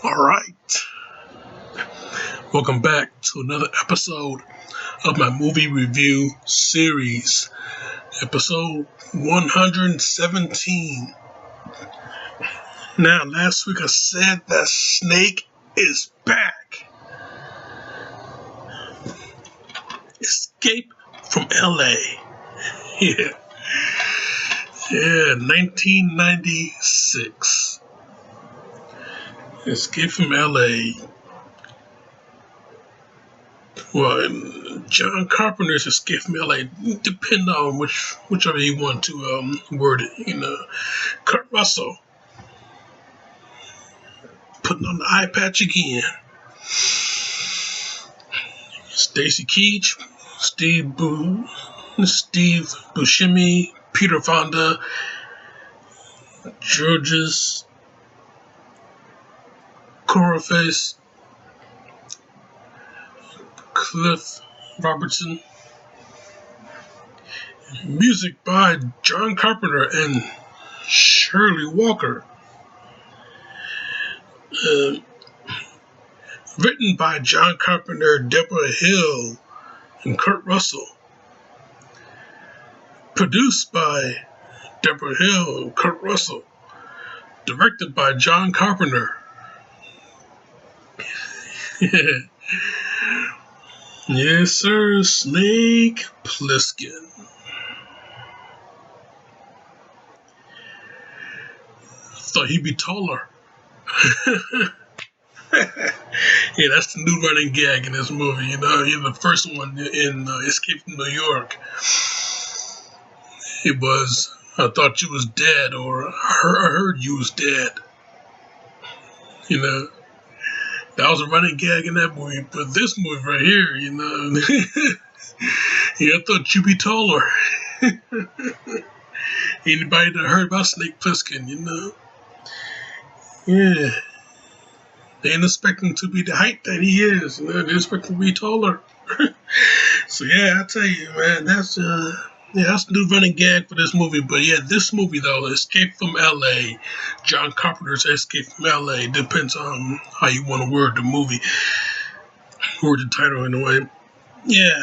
All right. Welcome back to another episode of my movie review series, episode 117. Now, last week I said that Snake is back. Escape from LA. Yeah. 1996. Escape from LA. Well, John Carpenter's Escape from LA, depend on whichever you want to word it. Kurt Russell putting on the eye patch again. Stacy Keach, Steve Buscemi, Peter Fonda, Georges Coraface, Cliff Robertson. Music by John Carpenter and Shirley Walker. Written by John Carpenter, Deborah Hill, and Kurt Russell. Produced by Deborah Hill and Kurt Russell. Directed by John Carpenter. Yes, sir, Snake Plissken. Thought he'd be taller. Yeah, that's the new running gag in this movie. In the first one in Escape from New York, it was, I thought you was dead, or I heard you was dead. That was a running gag in that movie. But this movie right here, yeah, I thought you'd be taller. Anybody that heard about Snake Plissken, Yeah. They ain't expecting to be the height that he is. They expect him to be taller. So yeah, I tell you, man, that's the new running gag for this movie. But yeah, this movie though, Escape from LA, John Carpenter's Escape from LA, depends on how you want to word the movie, word the title in a way. Yeah,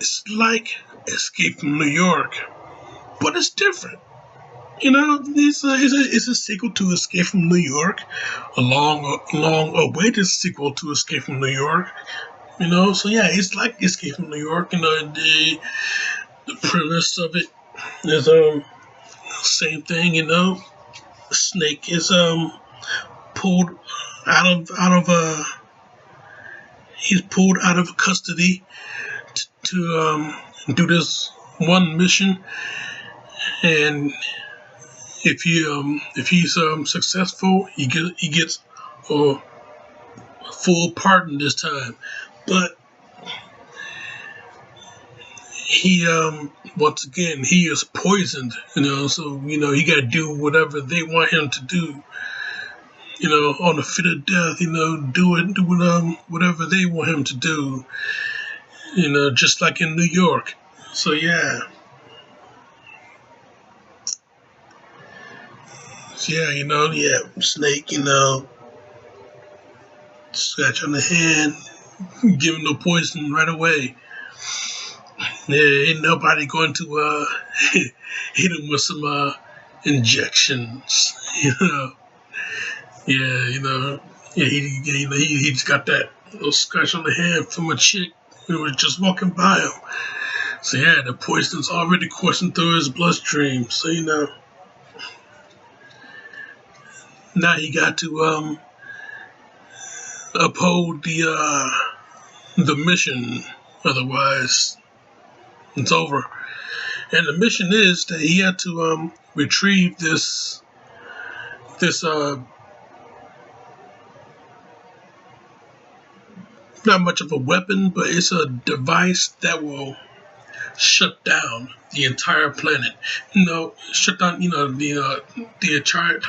it's like Escape from New York, but it's different. It's a sequel to Escape from New York, a long-awaited sequel to Escape from New York. So yeah, it's like Escape from New York. The premise of it is same thing. Snake is pulled out of he's pulled out of custody to do this one mission, and if he's successful, he gets a full pardon this time. But he once again he is poisoned. So he got to do whatever they want him to do. On the fit of death. Do whatever they want him to do. Just like in New York. So yeah. Yeah, Snake, scratch on the hand, give him the poison right away. Yeah, ain't nobody going to hit him with some injections, Yeah, he just got that little scratch on the hand from a chick who was just walking by him. So yeah, the poison's already coursing through his bloodstream. So now he got to uphold the mission, otherwise it's over. And the mission is that he had to retrieve this not much of a weapon, but it's a device that will shut down the entire planet. Shut down the entire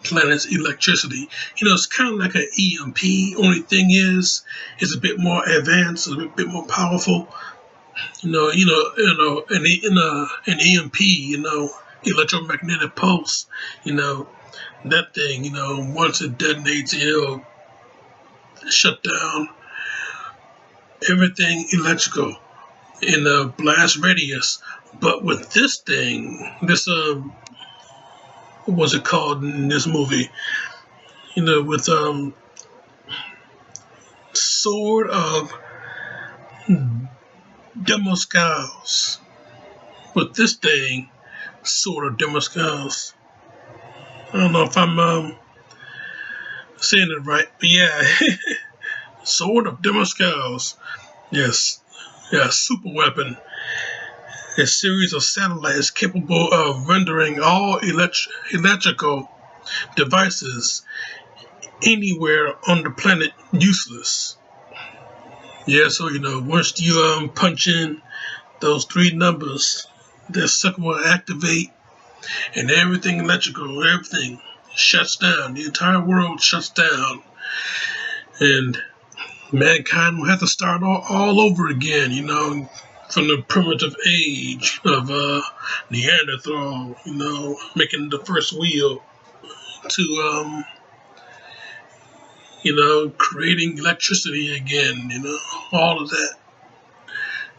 planet's electricity. It's kind of like an EMP. Only thing is, it's a bit more advanced, a bit more powerful. An EMP. electromagnetic pulse, you know, that thing, once it detonates, shut down everything electrical in a blast radius. But with this thing, what was it called in this movie? With sword of Demoscales. With this thing, sword of Demoscales. I don't know if I'm saying it right, but yeah, sword of Demoscales. Yes, yeah, super weapon. A series of satellites capable of rendering all electrical devices anywhere on the planet useless. Yeah, so once you punch in those three numbers, the second will activate, and everything electrical, everything shuts down. The entire world shuts down, and mankind will have to start all over again. From the primitive age of Neanderthal, making the first wheel to creating electricity again, all of that.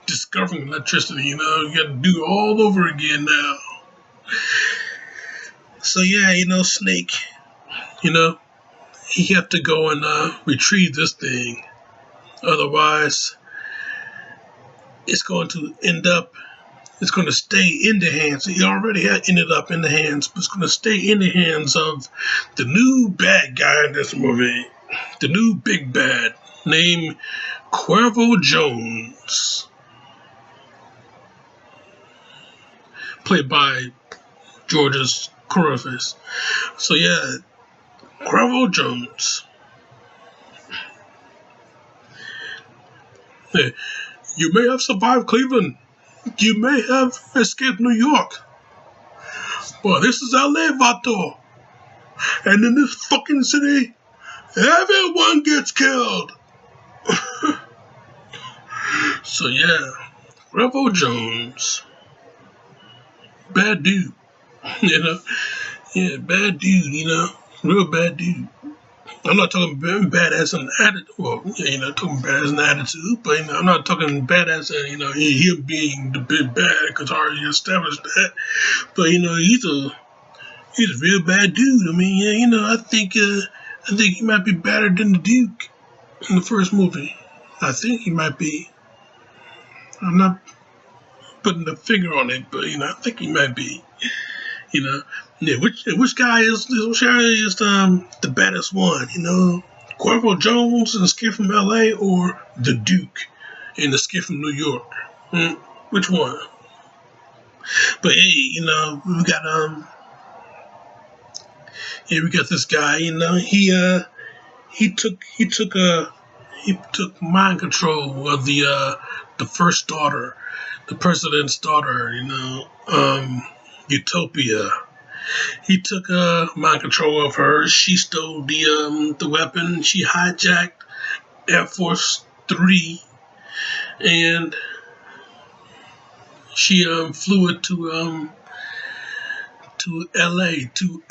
Discovering electricity, you got to do all over again now. So yeah, Snake, he have to go and retrieve this thing. Otherwise, it's going to stay in the hands. He already had ended up in the hands, but it's going to stay in the hands of the new bad guy in this movie. The new big bad named Cuervo Jones. Played by George's Corofis. So yeah, Cuervo Jones. Hey, you may have survived Cleveland. You may have escaped New York. But this is LA, Vato. And in this fucking city, everyone gets killed. So yeah, Cuervo Jones. Bad dude. Yeah, bad dude, real bad dude. I'm not talking bad as an attitude. Well, yeah, talking bad as an attitude, but I'm not talking bad as him being the big bad, because I already established that. But he's a real bad dude. I mean, yeah, I think he might be better than the Duke in the first movie. I think he might be. I'm not putting a figure on it, but I think he might be. Yeah, which guy is the baddest one? Cuervo Jones in Escape from L.A. or the Duke in Escape from New York? Which one? But hey, we got this guy. He took mind control of the first daughter, the president's daughter. Utopia. He took mind control of her. She stole the weapon. She hijacked Air Force 3, and she flew it to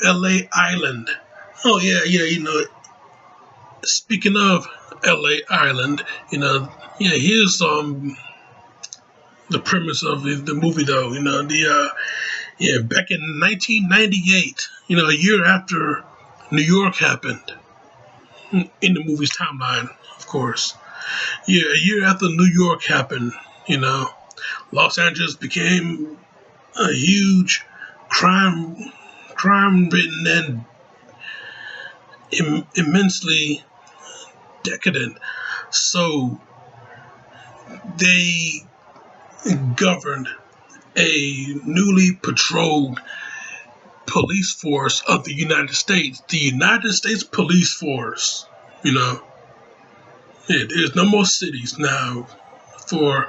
LA Island. Oh yeah, Speaking of LA Island, here's the premise of the movie though. Back in 1998, a year after New York happened, in the movie's timeline, of course. Yeah, a year after New York happened, Los Angeles became a huge crime-ridden and immensely decadent. So they governed a newly patrolled police force of the United States. The United States Police Force, there's no more cities now for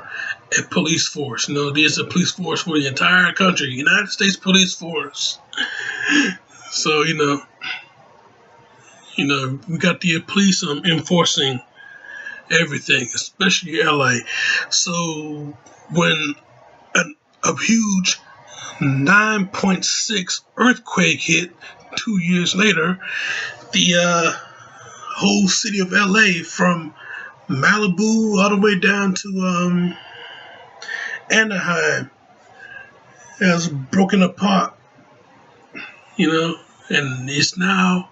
a police force. There's a police force for the entire country, United States Police Force. So, we got the police enforcing everything, especially LA. So when a huge 9.6 earthquake hit 2 years later. The whole city of LA, from Malibu all the way down to Anaheim, has broken apart, and it's now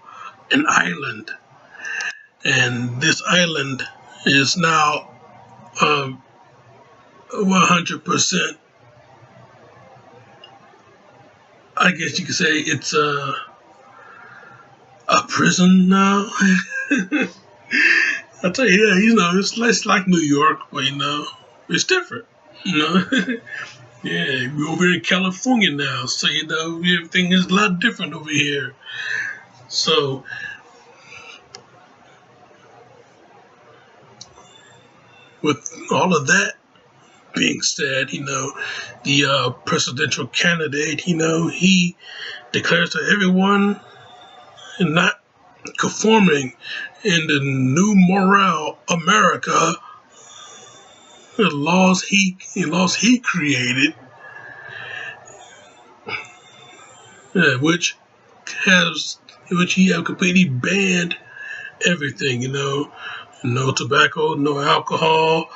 an island. And this island is now 100%, I guess you could say it's a prison now. I tell you, yeah, it's less like New York, but it's different. Yeah, we're over in California now, so everything is a lot different over here. So, with all of that being said, the presidential candidate, he declares to everyone not conforming in the new moral America, the laws he created, which he have completely banned everything. No tobacco, no alcohol,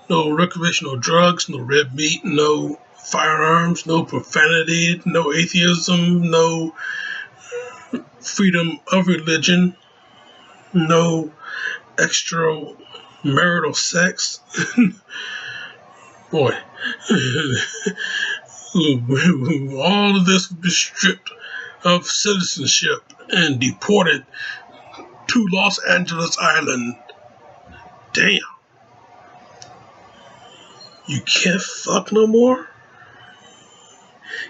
no recreational drugs, no red meat, no firearms, no profanity, no atheism, no freedom of religion, no extramarital sex. Boy, all of this would be stripped of citizenship and deported to Los Angeles Island. Damn. You can't fuck no more?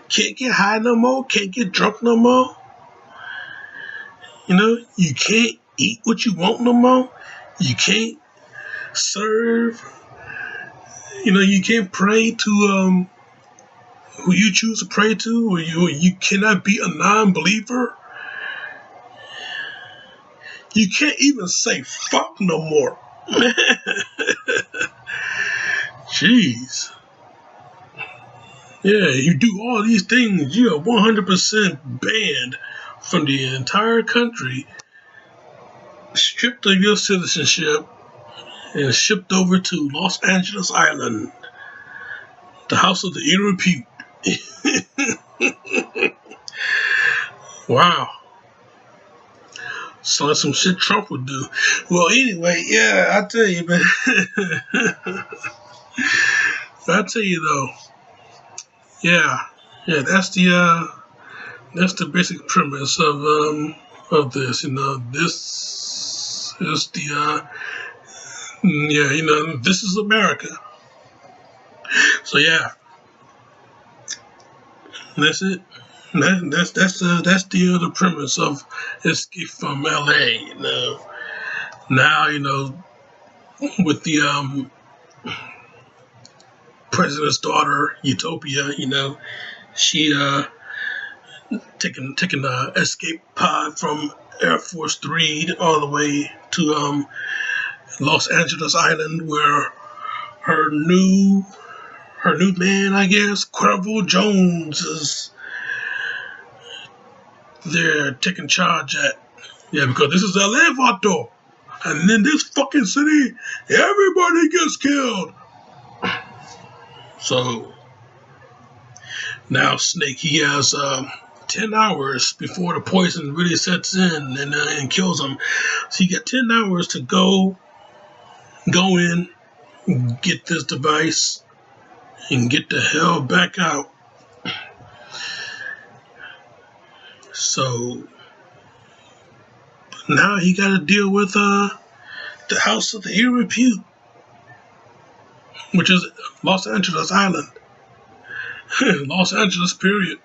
Can't get high no more? Can't get drunk no more? You can't eat what you want no more? You can't serve? You can't pray to who you choose to pray to? Or you cannot be a non-believer? You can't even say fuck no more. Jeez. Yeah, you do all these things, you are 100% banned from the entire country, stripped of your citizenship, and shipped over to Los Angeles Island, the house of the ill repute. Wow. So that's some shit Trump would do. Well, anyway, yeah, I tell you, man. I tell you though, yeah, that's the basic premise of this. This is the this is America. So yeah, that's it. That's the premise of Escape from LA. Now with the president's daughter, Utopia. She taking the escape pod from Air Force 3 all the way to Los Angeles Island, where her new man, I guess, Cuervo Jones, is there taking charge at. Yeah, because this is LA, Vato. And in this fucking city, everybody gets killed. So now Snake, he has 10 hours before the poison really sets in and kills him. So you got 10 hours to go in, get this device, and get the hell back out. So now he got to deal with the house of the ill repute, which is Los Angeles Island. Los Angeles, period.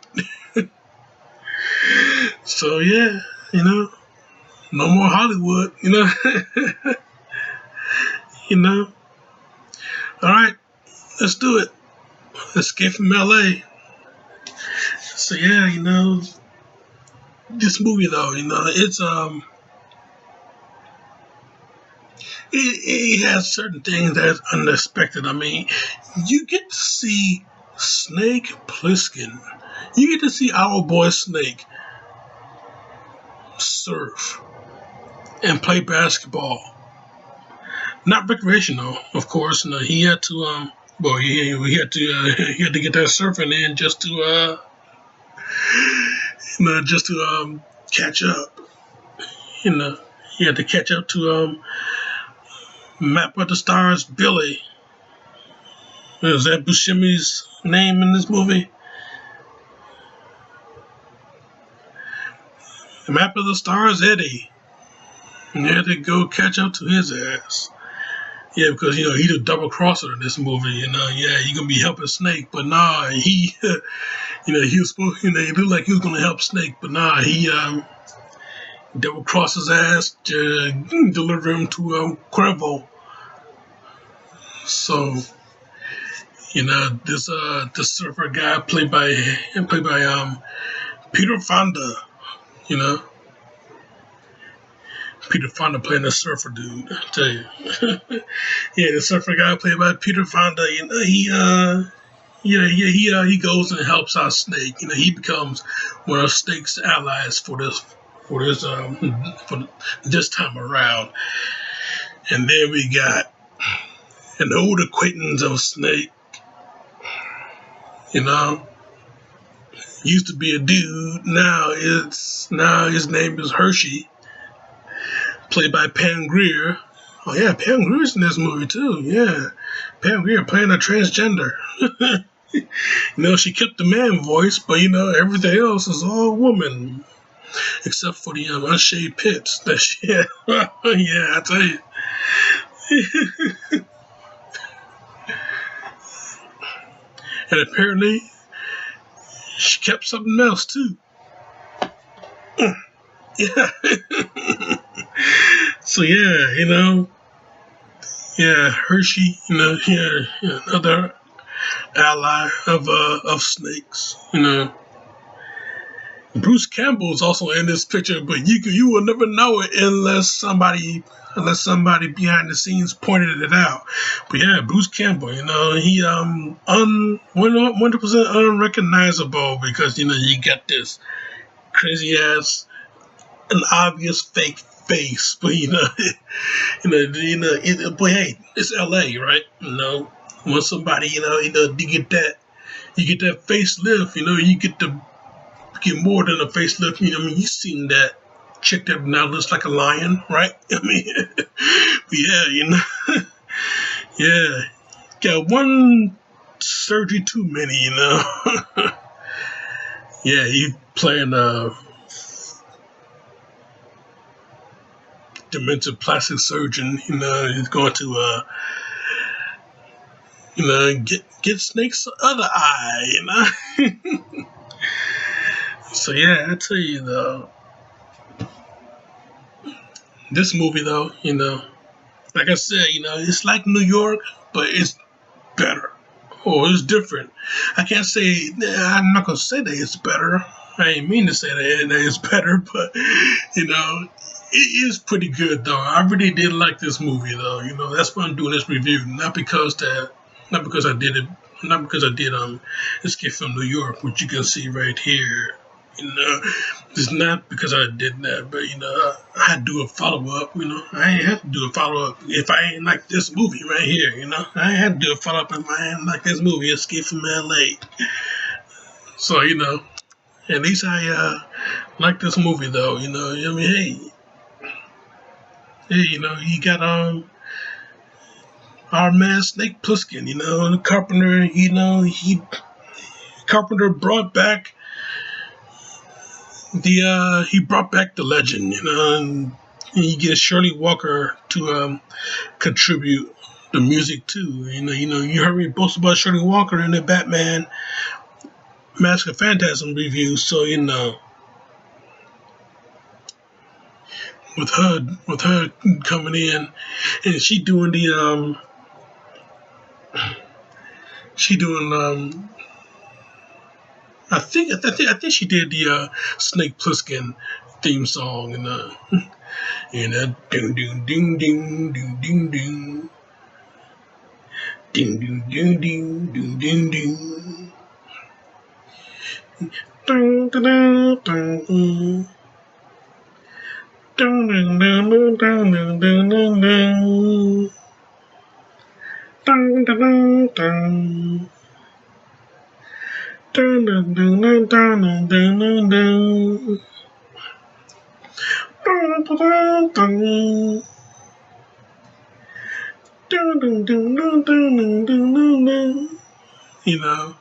So yeah, no more Hollywood, All right, let's do it. Escape from LA. So yeah, this movie though, it's it has certain things that's unexpected. I mean, you get to see Snake Plissken You get to see our boy Snake surf and play basketball. Not recreational, of course. No, he had to well, he had to he had to get that surfing in just to just to catch up. You know, he had to catch up to Map of the Stars Billy. Is that Buscemi's name in this movie? Map of the Stars Eddie. And you had to go catch up to his ass. Yeah, because he's a double crosser in this movie. Yeah, you gonna be helping Snake, but nah, he, he was supposed, he looked like he was gonna help Snake, but nah, he double crossed his ass to deliver him to Cuervo. So, this surfer guy played by Peter Fonda. Peter Fonda playing the surfer dude. I tell you, yeah, the surfer guy played by Peter Fonda. He goes and helps out Snake. He becomes one of Snake's allies for this time around. And then we got an old acquaintance of Snake. Used to be a dude. Now his name is Hershey, played by Pam Grier. Oh yeah, Pam Grier's in this movie too. Yeah, Pam Grier playing a transgender. She kept the man voice, but everything else is all woman, except for the unshaved pits that she had. Yeah, I tell you. And apparently, she kept something else too. Yeah. So yeah, Hershey, another ally of Snake's. Bruce Campbell is also in this picture, but you will never know it unless somebody behind the scenes pointed it out. But yeah, Bruce Campbell, he 100% unrecognizable because you got this crazy ass, an obvious fake face, but but hey, it's LA, right? When somebody, you get that facelift, you get more than a facelift. You've seen that chick that now looks like a lion, right? Yeah, yeah, got one surgery too many, Yeah, he playing demented plastic surgeon. He's going to get Snake's other eye. So yeah, I tell you though, this movie though, like I said, it's like New York, but it's better. Oh, it's different. I can't say, I'm not gonna say that it's better. I ain't mean to say that it's better, but it is pretty good though. I really did like this movie though. That's why I'm doing this review. Not because I did it. Not because I did Escape from New York, which you can see right here. It's not because I did that, but I had to do a follow up. I ain't have to do a follow up if I ain't like this movie right here. I ain't had to do a follow up if I ain't like this movie, Escape from LA. So at least I like this movie though. Hey, you got our man Snake Plissken. The Carpenter. Carpenter brought back he brought back the legend, and he gets Shirley Walker to contribute the music too. You heard me boast about Shirley Walker in the Batman Mask of Phantasm review, so with her coming in, and she doing I think she did the Snake Plissken theme song, and ding ding ding ding ding ding ding ding ding ding ding ding ding ding. Dun, dun, dun, dun, dun, dun, dun, dun, dun, dun, dun, dun. Dun, dun, dun, dun. Dun, dun, dun, dun, dun, dun, dun, dun. Dun, dun, dun, dun. Dun, dun, dun, dun, dun, dun, dun, dun. You know,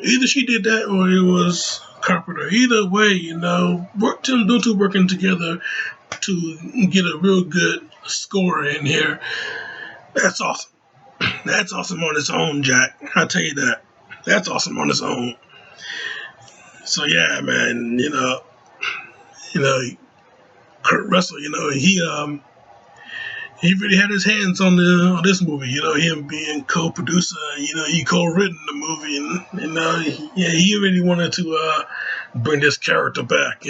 either she did that or it was Carpenter. Either way, them two working together to get a real good score in here. That's awesome. That's awesome on its own, Jack. I'll tell you that. That's awesome on its own. So yeah, man, you know, Kurt Russell, he really had his hands on this movie. Him being co-producer. He co-written the movie, and he really wanted to bring this character back.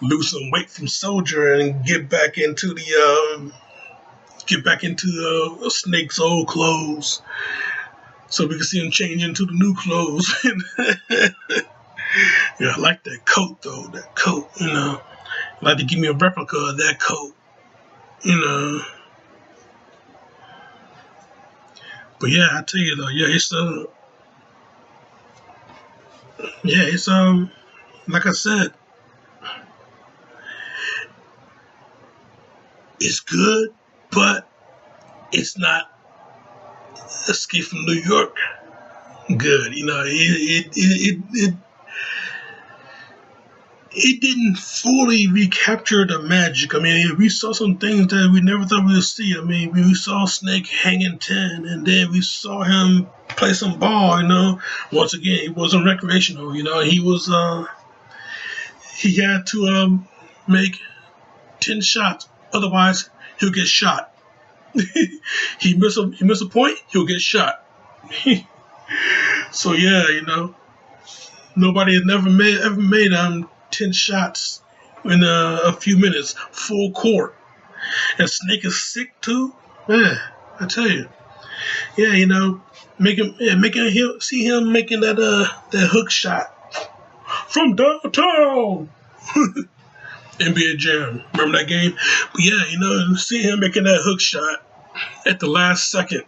Lose some weight from Soldier and get back into Snake's old clothes, so we can see him change into the new clothes. Yeah, I like that coat though. That coat, I'd like to give me a replica of that coat, you know. But yeah, I tell you though, it's like I said, it's good, but it's not Escape from New York good. It didn't fully recapture the magic. I mean, we saw some things that we never thought we would see. I mean, we saw Snake hanging 10, and then we saw him play some ball, Once again, he wasn't recreational, he had to make 10 shots. Otherwise, he'll get shot. he miss a point, he'll get shot. So yeah, nobody had ever made 10 shots in a few minutes, full court. And Snake is sick too. Man, I tell you, yeah, see him making that hook shot from downtown. NBA Jam, remember that game? But yeah, see him making that hook shot at the last second.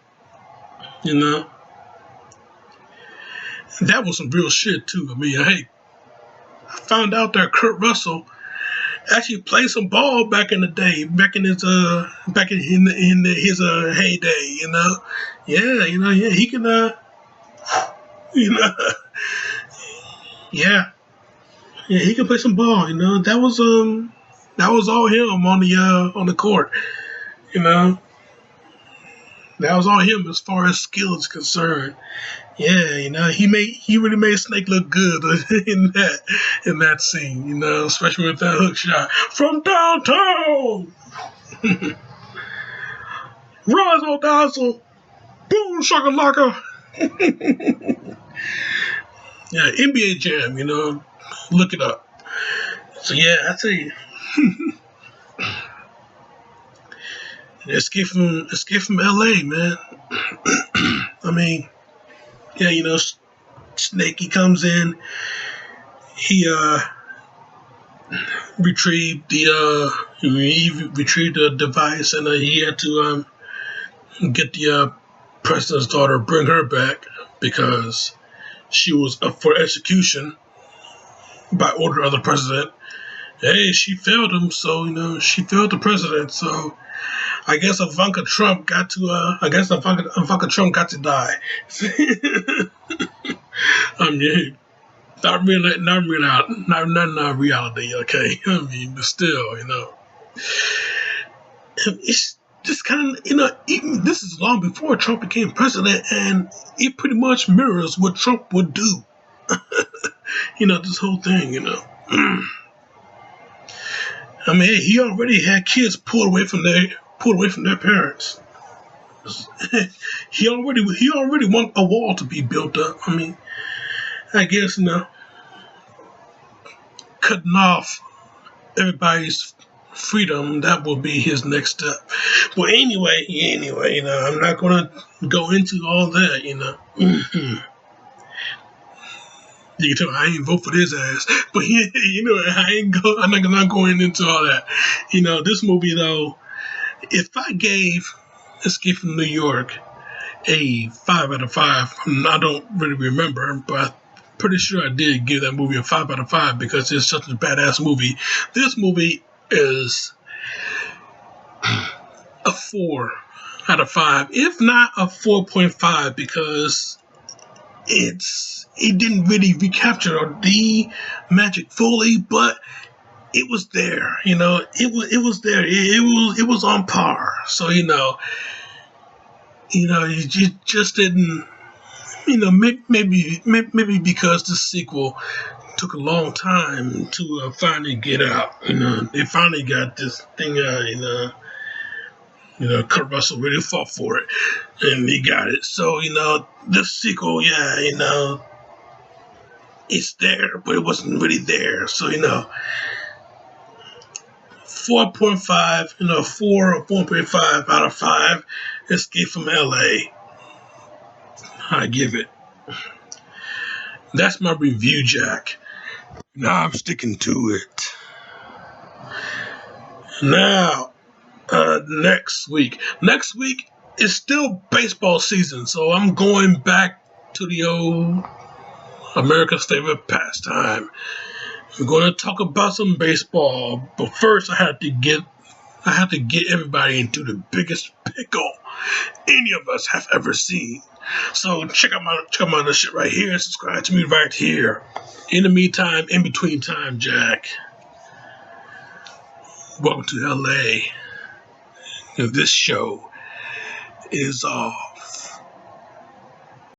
That was some real shit too. I mean, hey, I found out that Kurt Russell actually played some ball back in the day, back in his his heyday. Yeah, he can you know, yeah, he can play some ball. That was all him on the court. You know, that was all him as far as skill is concerned. Yeah, he really made Snake look good in that scene, especially with that hook shot from downtown. Razzle dazzle, boom shakalaka. Yeah, NBA Jam, look it up. So yeah, I tell you, Escape from LA, man. I mean, yeah, Snake, he comes in, he retrieved the device, and he had to get the president's daughter, bring her back because she was up for execution by order of the president. Hey, she failed him, so she failed the president. So I guess Ivanka Trump got to die. I mean, not reality. Okay, I mean, but still, it's just kind of even this is long before Trump became president, and it pretty much mirrors what Trump would do. This whole thing. I mean, hey, he already had kids pulled away from their parents. he already want a wall to be built up. I mean, I guess cutting off everybody's freedom, that will be his next step. Well, anyway, I'm not gonna go into all that. You can tell I ain't vote for his ass, but I'm not going into all that. This movie though, if I gave Escape from New York a 5 out of 5, I don't really remember, but I'm pretty sure I did give that movie a 5 out of 5 because it's such a badass movie. This movie is a 4 out of 5, if not a 4.5, because it didn't really recapture the magic fully, but it was there. It was there. It was on par. So you just didn't. Maybe because the sequel took a long time to finally get out. They finally got this thing out. Kurt Russell really fought for it, and he got it. So the sequel, yeah, it's there, but it wasn't really there. So 4.5, 4.5 out of 5. Escape from LA. I give it. That's my review, Jack. Now I'm sticking to it. Now, next week. Next week is still baseball season, so I'm going back to the old America's favorite pastime. We're going to talk about some baseball, but first I have to get everybody into the biggest pickle any of us have ever seen. So check out my this shit right here and subscribe to me right here. In the meantime, in between time, Jack. Welcome to LA. And this show is